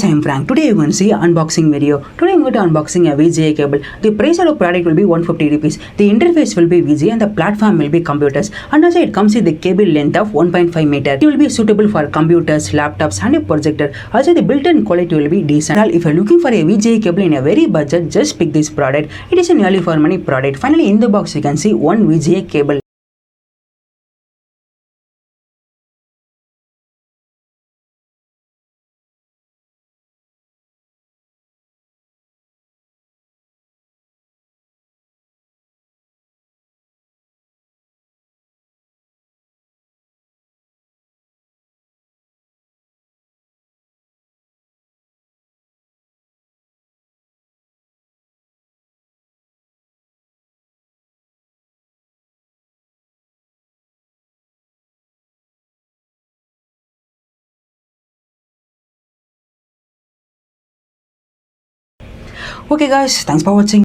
guys, I am Frank. Today you can see unboxing video. Today I'm going to unboxing a VGA cable. The price of the product will be 150 rupees. The interface will be VGA and the platform will be computers. And also it comes with the cable length of 1.5 meter. It will be suitable for computers, laptops and a projector. Also the built-in quality will be decent. Now, if you're looking for a VGA cable in a very budget, just pick this product. It is a nearly for money product. Finally in the box you can see one VGA cable. Okay guys, thanks for watching.